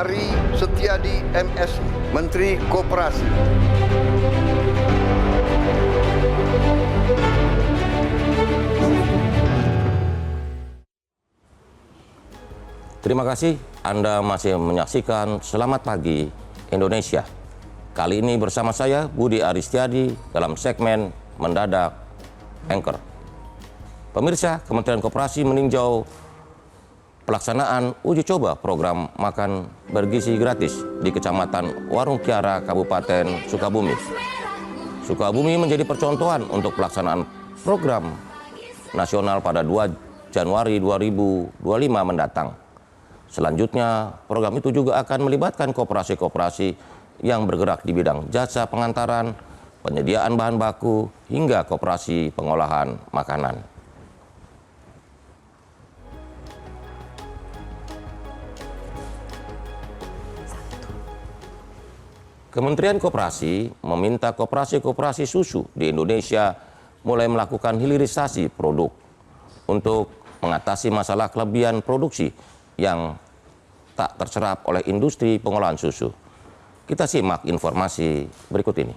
Ari Setiadi MS, Menteri Koperasi. Terima kasih Anda masih menyaksikan Selamat Pagi Indonesia. Kali ini bersama saya Budi Ari Setiadi dalam segmen Mendadak Anchor. Pemirsa, Kementerian Koperasi meninjau pelaksanaan uji coba program makan bergizi gratis di Kecamatan Warung Kiara, Kabupaten Sukabumi. Sukabumi menjadi percontohan untuk pelaksanaan program nasional pada 2 Januari 2025 mendatang. Selanjutnya, program itu juga akan melibatkan koperasi-koperasi yang bergerak di bidang jasa pengantaran, penyediaan bahan baku, hingga koperasi pengolahan makanan. Kementerian Koperasi meminta koperasi-koperasi susu di Indonesia mulai melakukan hilirisasi produk untuk mengatasi masalah kelebihan produksi yang tak terserap oleh industri pengolahan susu. Kita simak informasi berikut ini.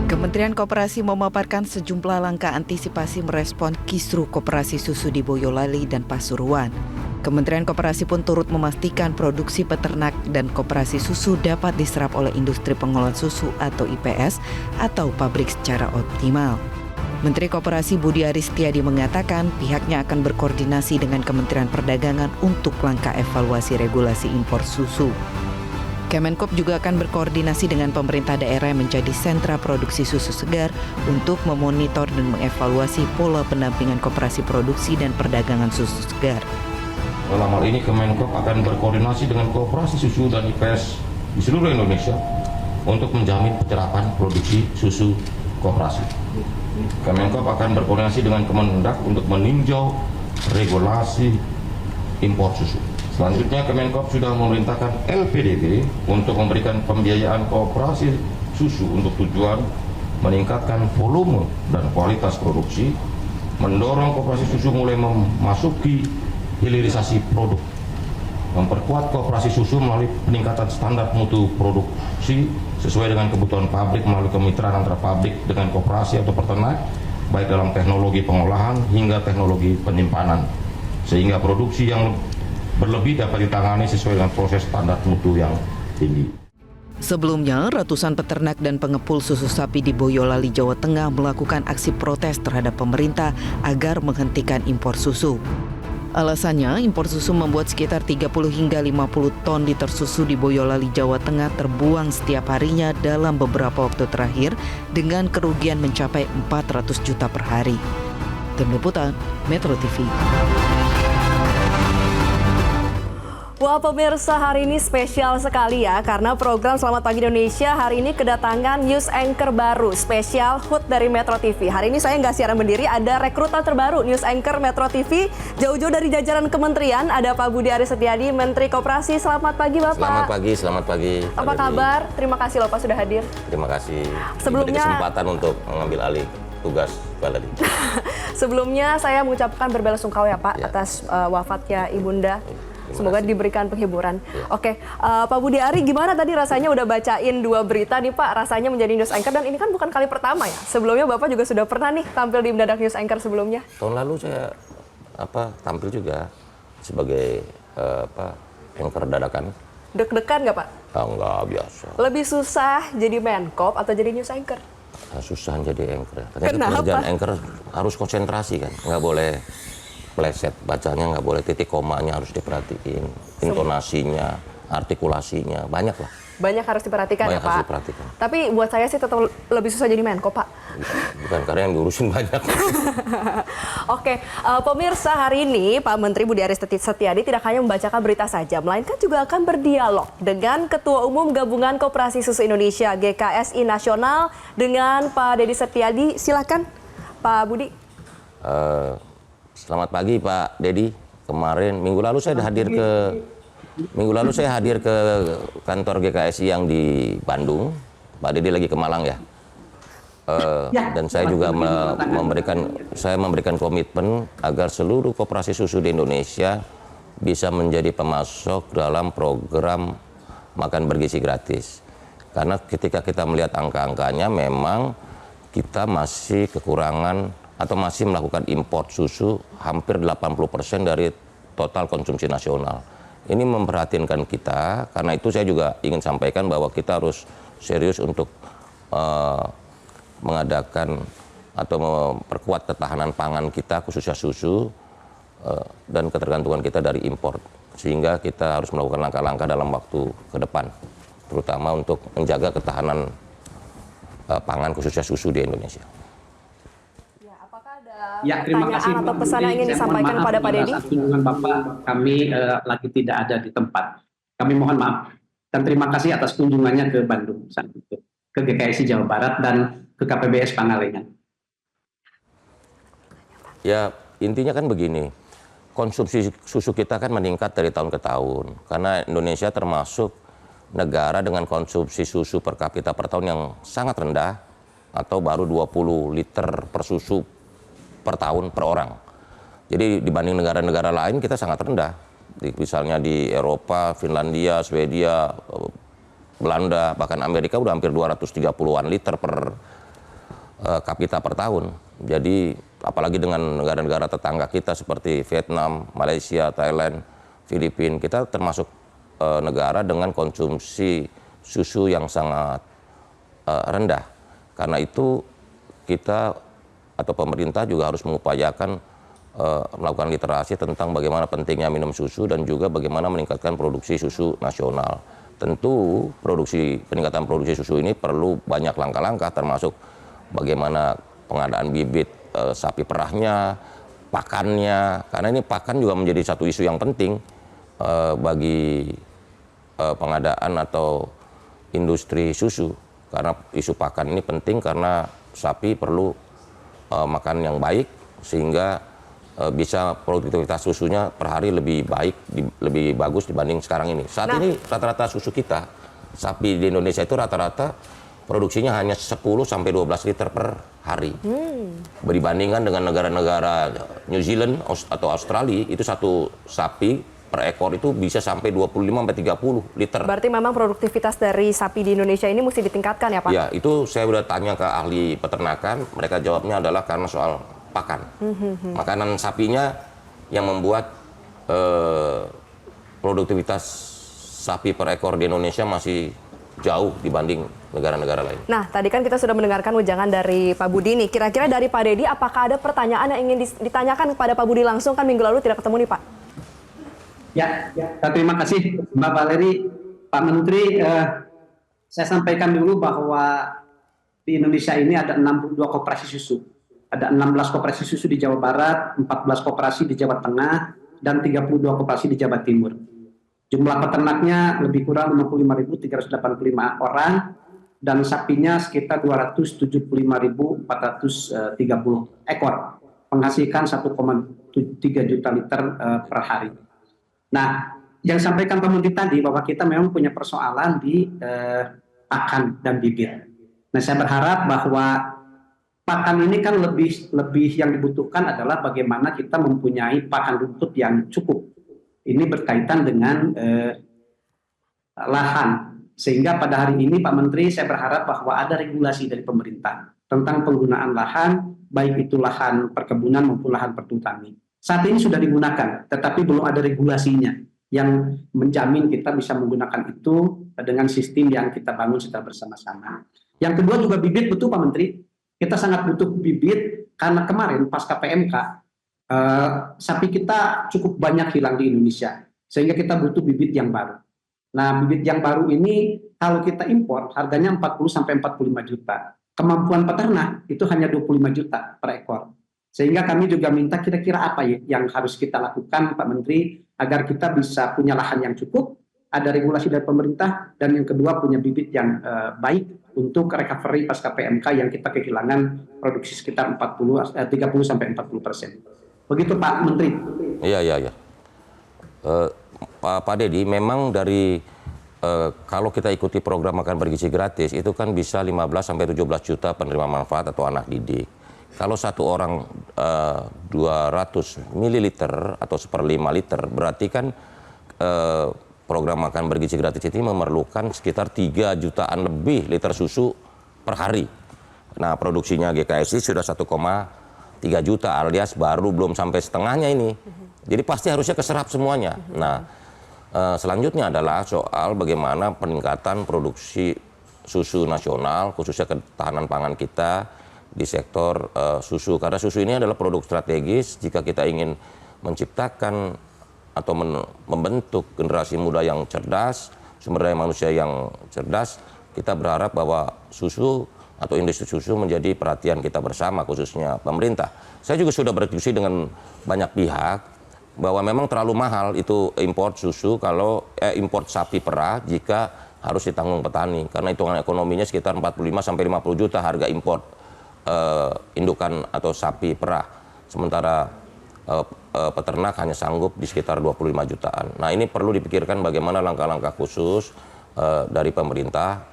Kementerian Koperasi memaparkan sejumlah langkah antisipasi merespon kisruh koperasi susu di Boyolali dan Pasuruan. Kementerian Koperasi pun turut memastikan produksi peternak dan koperasi susu dapat diserap oleh industri pengolahan susu atau IPS atau pabrik secara optimal. Menteri Koperasi Budi Ari Setiadi mengatakan pihaknya akan berkoordinasi dengan Kementerian Perdagangan untuk langkah evaluasi regulasi impor susu. Kemenkop juga akan berkoordinasi dengan pemerintah daerah yang menjadi sentra produksi susu segar untuk memonitor dan mengevaluasi pola pendampingan koperasi produksi dan perdagangan susu segar. Dalam hal ini Kemenkop akan berkoordinasi dengan koperasi susu dan IPS di seluruh Indonesia untuk menjamin penyerapan produksi susu koperasi. Kemenkop akan berkoordinasi dengan Kemendak untuk meninjau regulasi impor susu. Selanjutnya, Kemenkop sudah memerintahkan LPDB untuk memberikan pembiayaan koperasi susu untuk tujuan meningkatkan volume dan kualitas produksi, mendorong koperasi susu mulai memasuki hilirisasi produk, memperkuat koperasi susu melalui peningkatan standar mutu produksi sesuai dengan kebutuhan pabrik melalui kemitraan antara pabrik dengan koperasi atau peternak, baik dalam teknologi pengolahan hingga teknologi penyimpanan, sehingga produksi yang berlebih dapat ditangani sesuai dengan proses standar mutu yang tinggi. Sebelumnya, ratusan peternak dan pengepul susu sapi di Boyolali, Jawa Tengah melakukan aksi protes terhadap pemerintah agar menghentikan impor susu. Alasannya, impor susu membuat sekitar 30 hingga 50 ton liter susu di Boyolali, Jawa Tengah terbuang setiap harinya dalam beberapa waktu terakhir dengan kerugian mencapai 400 juta per hari. Tim Liputan, Metro TV. Wah pemirsa, hari ini spesial sekali ya, karena program Selamat Pagi Indonesia hari ini kedatangan news anchor baru, spesial HUT dari Metro TV. Hari ini saya nggak siaran berdiri, ada rekrutan terbaru news anchor Metro TV, jauh-jauh dari jajaran kementerian, ada Pak Budi Ari Setiadi, Menteri Koperasi. Selamat pagi Bapak. Selamat pagi. Apa kabar? Terima kasih loh Pak sudah hadir. Terima kasih. Sebelumnya Kesempatan untuk mengambil alih tugas tadi. Sebelumnya saya mengucapkan berbelasungkawa ya Pak atas wafatnya Ibunda. Semoga diberikan penghiburan. Oke, Pak Budi Ari, gimana tadi rasanya udah bacain 2 berita nih Pak, rasanya menjadi news anchor, dan ini kan bukan kali pertama ya. Sebelumnya Bapak juga sudah pernah nih tampil di Mendadak News Anchor sebelumnya. Tahun lalu saya tampil juga sebagai anchor dadakan. Deg-degan nggak Pak? Enggak, biasa. Lebih susah jadi Menkop atau jadi news anchor? Susah jadi anchor. Ternyata Kenapa? pekerjaan anchor harus konsentrasi kan, nggak boleh meleset bacanya, nggak boleh titik komanya harus diperhatiin, intonasinya, artikulasinya, banyak lah. Banyak harus diperhatikan ya Pak? Harus diperhatikan. Tapi buat saya sih tetap lebih susah jadi Menkop Pak. Bukan, karena yang diurusin banyak. Oke, pemirsa, hari ini Pak Menteri Budi Ari Setiadi tidak hanya membacakan berita saja, melainkan juga akan berdialog dengan Ketua Umum Gabungan Koperasi Susu Indonesia GKSI Nasional dengan Pak Dedi Setiadi. Silakan Pak Budi. Selamat pagi Pak Dedi. Kemarin minggu lalu saya hadir ke kantor GKSI yang di Bandung. Pak Dedi lagi ke Malang ya. dan saya juga memberikan komitmen agar seluruh koperasi susu di Indonesia bisa menjadi pemasok dalam program makan bergizi gratis. Karena ketika kita melihat angka-angkanya memang kita masih kekurangan atau masih melakukan import susu hampir 80% dari total konsumsi nasional. Ini memperhatinkan kita, karena itu saya juga ingin sampaikan bahwa kita harus serius untuk mengadakan atau memperkuat ketahanan pangan kita khususnya susu dan ketergantungan kita dari impor, sehingga kita harus melakukan langkah-langkah dalam waktu ke depan, terutama untuk menjaga ketahanan pangan khususnya susu di Indonesia. Ya, apakah ada Ya, terima kasih pertanyaan atau Pak pesan yang ingin Menteri. Saya mohon disampaikan maaf kepada Pak Dedi? atas kunjungan Bapak, kami lagi tidak ada di tempat. Kami mohon maaf dan terima kasih atas kunjungannya ke Bandung, ke GKSI Jawa Barat dan ke KPBS Pangalengan. Ya, intinya kan begini, konsumsi susu kita kan meningkat dari tahun ke tahun, karena Indonesia termasuk negara dengan konsumsi susu per kapita per tahun yang sangat rendah, atau baru 20 liter per susu per tahun per orang. Jadi dibanding negara-negara lain kita sangat rendah. Misalnya di Eropa, Finlandia, Swedia, Belanda, bahkan Amerika udah hampir 230-an liter per kapita per tahun. Jadi apalagi dengan negara-negara tetangga kita seperti Vietnam, Malaysia, Thailand, Filipina, kita termasuk negara dengan konsumsi susu yang sangat rendah. Karena itu kita atau pemerintah juga harus mengupayakan melakukan literasi tentang bagaimana pentingnya minum susu dan juga bagaimana meningkatkan produksi susu nasional. Tentu peningkatan produksi susu ini perlu banyak langkah-langkah, termasuk bagaimana pengadaan bibit sapi perahnya, pakannya, karena ini pakan juga menjadi satu isu yang penting bagi pengadaan atau industri susu, karena isu pakan ini penting karena sapi perlu makan yang baik sehingga bisa produktivitas susunya per hari lebih baik, lebih bagus dibanding sekarang ini. Saat ini rata-rata susu kita, sapi di Indonesia itu rata-rata produksinya hanya 10 sampai 12 liter per hari. Dibandingkan dengan negara-negara New Zealand atau Australia, itu satu sapi per ekor itu bisa sampai 25 sampai 30 liter. Berarti memang produktivitas dari sapi di Indonesia ini mesti ditingkatkan ya Pak? Ya, itu saya udah tanya ke ahli peternakan, mereka jawabnya adalah karena soal pakan. Makanan sapinya yang membuat produktivitas sapi per ekor di Indonesia masih jauh dibanding negara-negara lain. Nah, tadi kan kita sudah mendengarkan ujangan dari Pak Budi nih. Kira-kira dari Pak Dedi, apakah ada pertanyaan yang ingin ditanyakan kepada Pak Budi langsung? Kan minggu lalu tidak ketemu nih Pak. Ya, terima kasih Mbak Valeri. Pak Menteri, saya sampaikan dulu bahwa di Indonesia ini ada 62 koperasi susu. Ada 16 koperasi susu di Jawa Barat, 14 koperasi di Jawa Tengah, dan 32 koperasi di Jawa Timur. Jumlah peternaknya lebih kurang 55.385 orang, dan sapinya sekitar 275.430 ekor, menghasilkan 1,3 juta liter per hari. Nah, yang sampaikan Pak Menteri tadi bahwa kita memang punya persoalan di pakan dan bibit. Nah, saya berharap bahwa pakan ini kan lebih yang dibutuhkan adalah bagaimana kita mempunyai pakan rumput yang cukup. Ini berkaitan dengan lahan. Sehingga pada hari ini Pak Menteri, saya berharap bahwa ada regulasi dari pemerintah tentang penggunaan lahan, baik itu lahan perkebunan maupun lahan pertanian. Saat ini sudah digunakan, tetapi belum ada regulasinya yang menjamin kita bisa menggunakan itu dengan sistem yang kita bangun secara bersama-sama. Yang kedua juga bibit, betul Pak Menteri. Kita sangat butuh bibit karena kemarin pasca PMK, sapi kita cukup banyak hilang di Indonesia. Sehingga kita butuh bibit yang baru. Nah, bibit yang baru ini kalau kita impor harganya 40 sampai 45 juta. Kemampuan peternak itu hanya 25 juta per ekor. Sehingga kami juga minta kira-kira apa yang harus kita lakukan Pak Menteri agar kita bisa punya lahan yang cukup, ada regulasi dari pemerintah, dan yang kedua punya bibit yang baik untuk recovery pasca PMK yang kita kehilangan produksi sekitar 30 sampai 40%. Begitu Pak Menteri. Iya. Pak Dedi, memang dari kalau kita ikuti program makan bergizi gratis itu kan bisa 15 sampai 17 juta penerima manfaat atau anak didik. Kalau satu orang 200 ml atau 1/5 liter, berarti kan program makan bergizi gratis ini memerlukan sekitar 3 jutaan lebih liter susu per hari. Nah, produksinya GKSI sudah 1,3 juta alias baru belum sampai setengahnya ini. Jadi pasti harusnya keserap semuanya. Nah, selanjutnya adalah soal bagaimana peningkatan produksi susu nasional, khususnya ketahanan pangan kita di sektor susu. Karena susu ini adalah produk strategis jika kita ingin menciptakan atau membentuk generasi muda yang cerdas, sumber daya manusia yang cerdas. Kita berharap bahwa susu atau industri susu menjadi perhatian kita bersama, khususnya pemerintah. Saya juga sudah berdiskusi dengan banyak pihak bahwa memang terlalu mahal itu import susu kalau import sapi perah jika harus ditanggung petani, karena hitungan ekonominya sekitar 45 sampai 50 juta harga import indukan atau sapi perah, sementara peternak hanya sanggup di sekitar 25 jutaan. Nah, ini perlu dipikirkan bagaimana langkah-langkah khusus dari pemerintah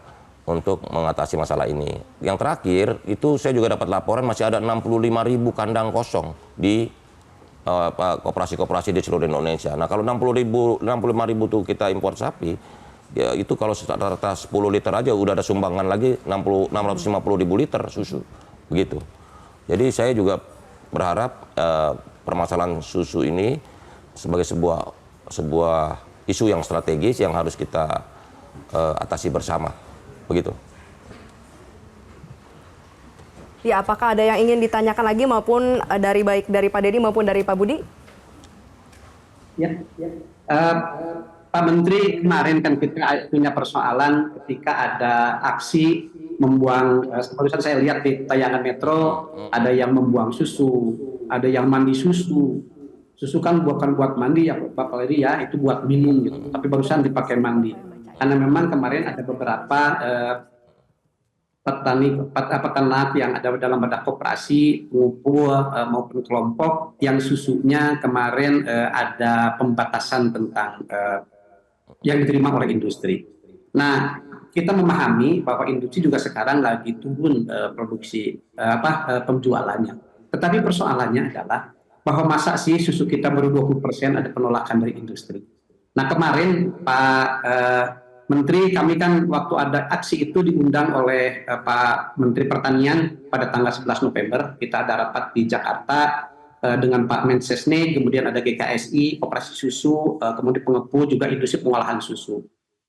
untuk mengatasi masalah ini. Yang terakhir itu saya juga dapat laporan masih ada 65.000 kandang kosong di koperasi-koperasi di seluruh Indonesia. Nah, kalau 65.000 itu kita impor sapi, ya itu kalau rata-rata 10 liter aja udah ada sumbangan lagi 650.000 liter susu. Begitu. Jadi saya juga berharap permasalahan susu ini sebagai sebuah isu yang strategis yang harus kita atasi bersama. Begitu. Ya, apakah ada yang ingin ditanyakan lagi maupun baik dari Pak Dedi maupun dari Pak Budi? Ya. Pak Menteri, kemarin kan kita punya persoalan ketika ada aksi membuang, barusan saya lihat di tayangan Metro, ada yang membuang susu, ada yang mandi susu. Susu kan bukan buat mandi ya Pak Leri ya, itu buat minum gitu. Tapi barusan dipakai mandi. Karena memang kemarin ada beberapa peternak yang ada dalam badan koperasi, pengumpul maupun kelompok yang susunya kemarin ada pembatasan tentang yang diterima oleh industri. Nah, kita memahami bahwa industri juga sekarang lagi turun produksi penjualannya. Tetapi persoalannya adalah bahwa masa sih susu kita baru 20% ada penolakan dari industri. Nah, kemarin Pak Menteri, kami kan waktu ada aksi itu diundang oleh Pak Menteri Pertanian pada tanggal 11 November. Kita ada rapat di Jakarta dengan Pak Mensesnek, kemudian ada GKSI, Koperasi Susu, kemudian pengepul, juga industri pengolahan susu.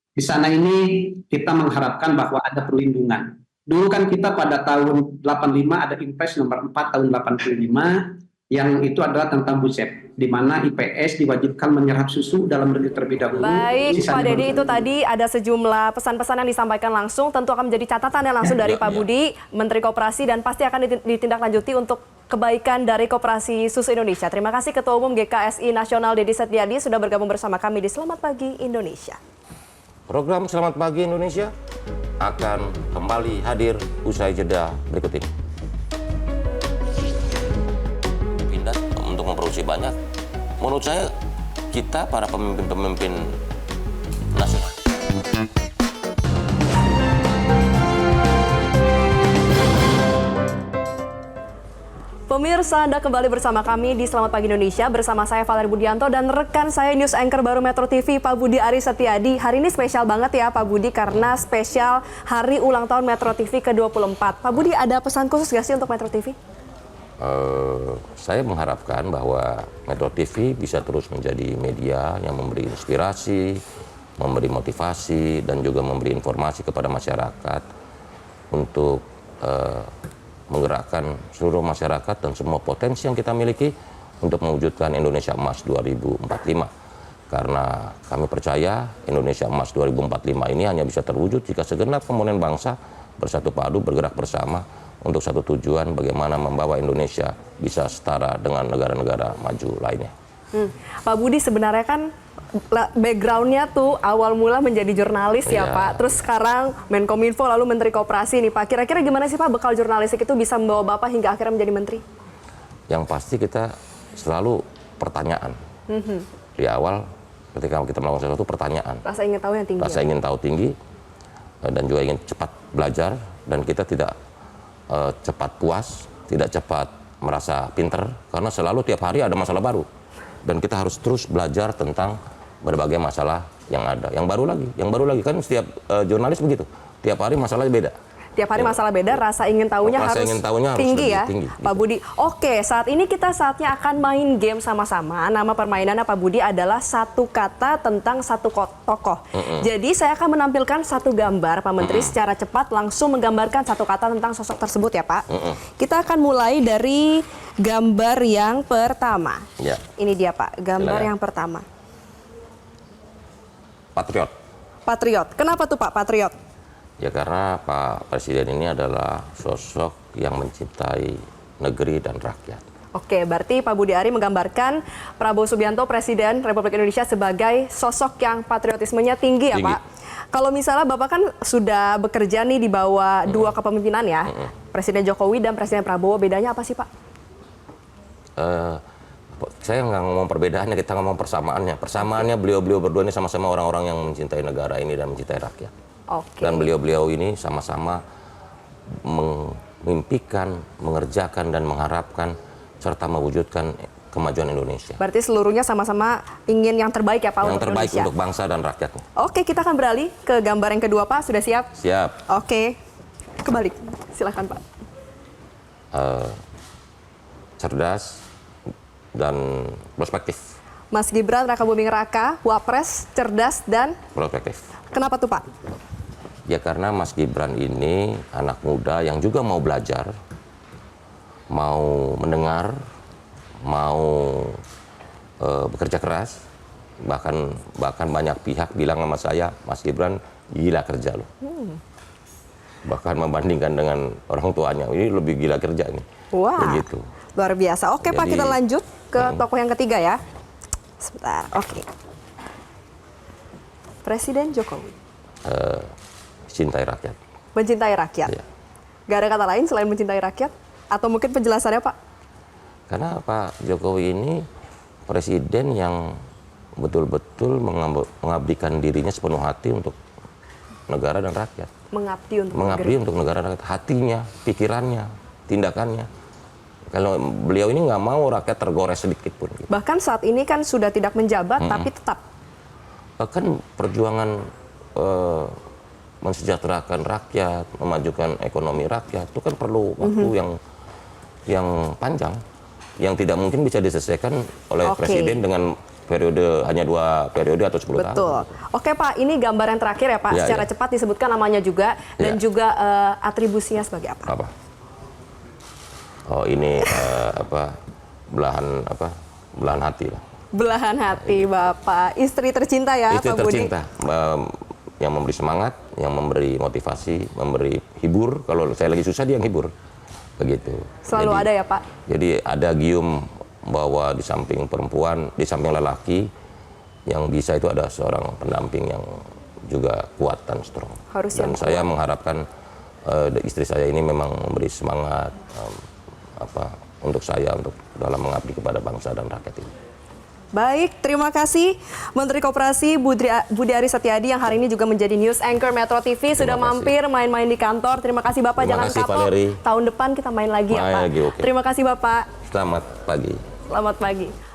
Di sana ini kita mengharapkan bahwa ada perlindungan. Dulu kan kita pada tahun 85 ada Impres nomor 4 tahun 85, yang itu adalah tentang BUSEP, di mana IPS diwajibkan menyerap susu dalam negeri terlebih dahulu. Baik, Pak Dedi, itu tadi ada sejumlah pesan-pesan yang disampaikan langsung, tentu akan menjadi catatan yang langsung dari Pak Budi, Menteri Koperasi, dan pasti akan ditindaklanjuti untuk kebaikan dari Koperasi Susu Indonesia. Terima kasih Ketua Umum GKSI Nasional Dedi Setiadi sudah bergabung bersama kami di Selamat Pagi Indonesia. Program Selamat Pagi Indonesia akan kembali hadir usai jeda berikut ini. Memproduksi banyak. Menurut saya kita para pemimpin-pemimpin nasional. Pemirsa, Anda kembali bersama kami di Selamat Pagi Indonesia bersama saya Valerie Budianto dan rekan saya News Anchor baru Metro TV Pak Budi Aris Setiadi. Hari ini spesial banget ya Pak Budi karena spesial hari ulang tahun Metro TV ke-24. Pak Budi, ada pesan khusus gak sih untuk Metro TV? Saya mengharapkan bahwa Metro TV bisa terus menjadi media yang memberi inspirasi, memberi motivasi, dan juga memberi informasi kepada masyarakat untuk menggerakkan seluruh masyarakat dan semua potensi yang kita miliki untuk mewujudkan Indonesia Emas 2045. Karena kami percaya Indonesia Emas 2045 ini hanya bisa terwujud jika segenap komponen bangsa bersatu padu bergerak bersama untuk satu tujuan, bagaimana membawa Indonesia bisa setara dengan negara-negara maju lainnya. Pak Budi, sebenarnya kan background-nya tuh awal mula menjadi jurnalis ya Pak. Terus sekarang Menkominfo lalu Menteri Koperasi nih Pak. Kira-kira gimana sih Pak bekal jurnalistik itu bisa membawa Bapak hingga akhirnya menjadi menteri? Yang pasti kita selalu pertanyaan. Di awal ketika kita melakukan sesuatu pertanyaan. Rasa ingin tahu yang tinggi. Rasa ingin tahu tinggi dan juga ingin cepat belajar, dan kita tidak cepat puas, tidak cepat merasa pinter, karena selalu tiap hari ada masalah baru. Dan kita harus terus belajar tentang berbagai masalah yang ada. Yang baru lagi. Kan setiap jurnalis begitu. Tiap hari masalahnya beda. Tiap hari masalah beda, rasa ingin tahunya harus tinggi ya, tinggi, Pak Budi. Oke, saat ini kita saatnya akan main game sama-sama. Nama permainannya Pak Budi adalah satu kata tentang satu tokoh. Jadi saya akan menampilkan satu gambar, Pak Menteri, secara cepat langsung menggambarkan satu kata tentang sosok tersebut ya, Pak. Kita akan mulai dari gambar yang pertama. Ya. Ini dia, Pak, gambar Silakan. yang pertama. Patriot. Patriot. Kenapa tuh Pak Patriot? Ya karena Pak Presiden ini adalah sosok yang mencintai negeri dan rakyat. Oke, berarti Pak Budi Ari menggambarkan Prabowo Subianto, Presiden Republik Indonesia, sebagai sosok yang patriotismenya tinggi ya, Pak. Kalau misalnya Bapak kan sudah bekerja nih di bawah dua kepemimpinan ya, Presiden Jokowi dan Presiden Prabowo, bedanya apa sih Pak? Saya nggak ngomong perbedaannya, kita ngomong persamaannya. Persamaannya beliau-beliau berdua ini sama-sama orang-orang yang mencintai negara ini dan mencintai rakyat. Oke. Dan beliau-beliau ini sama-sama memimpikan, mengerjakan dan mengharapkan serta mewujudkan kemajuan Indonesia. Berarti seluruhnya sama-sama ingin yang terbaik ya Pak Yang untuk terbaik Indonesia. untuk bangsa dan rakyatnya. Oke, kita akan beralih ke gambar yang kedua Pak. Sudah siap? Siap. Oke, kebalik. Silakan Pak. Cerdas dan prospektif. Mas Gibran Rakabuming Raka, Wapres, cerdas dan Prospektif. kenapa tuh Pak? Ya karena Mas Gibran ini anak muda yang juga mau belajar, mau mendengar, mau bekerja keras. Bahkan banyak pihak bilang sama saya, Mas Gibran gila kerja loh. Bahkan membandingkan dengan orang tuanya, ini lebih gila kerja nih. Wah, begitu. Luar biasa. Oke Pak, Jadi, kita lanjut ke tokoh yang ketiga ya. Sebentar, oke. Presiden Jokowi. Cintai rakyat. Mencintai rakyat. Ya. Gak ada kata lain selain mencintai rakyat? Atau mungkin penjelasannya Pak? Karena Pak Jokowi ini presiden yang betul-betul mengabdikan dirinya sepenuh hati untuk negara dan rakyat. Mengabdi untuk Mengabdi negeri. untuk negara dan rakyat. Hatinya, pikirannya, tindakannya. Kalau beliau ini nggak mau rakyat tergores sedikit pun. Gitu. Bahkan saat ini kan sudah tidak menjabat, tapi tetap. Bahkan perjuangan mensejahterakan rakyat, memajukan ekonomi rakyat, itu kan perlu waktu yang panjang, yang tidak mungkin bisa diselesaikan oleh presiden dengan periode hanya 2 periode atau 10 tahun. Betul. Oke Pak, ini gambar yang terakhir ya Pak. Ya, Secara ya. cepat disebutkan namanya juga dan Ya. juga atribusinya sebagai apa? Apa? Oh ini belahan hati lah. Belahan hati Bapak. Istri tercinta ya Itu Pak Budi? tercinta, yang memberi semangat, yang memberi motivasi, memberi hibur. Kalau saya lagi susah dia yang hibur, begitu. Selalu ada ya Pak? Jadi ada gium bahwa di samping perempuan, di samping lelaki, yang bisa itu ada seorang pendamping yang juga kuat dan strong. Harus dan yang saya kuat. mengharapkan istri saya ini memang memberi semangat untuk saya untuk dalam mengabdi kepada bangsa dan rakyat ini. Baik, terima kasih Menteri Koperasi Budi Ari Setiadi yang hari ini juga menjadi news anchor Metro TV sudah mampir main-main di kantor. Terima kasih Bapak, Terima jangan kasih, kapok. Valeri. Tahun depan kita main lagi ya Main Pak. lagi, oke. Terima kasih Bapak. Selamat pagi. Selamat pagi.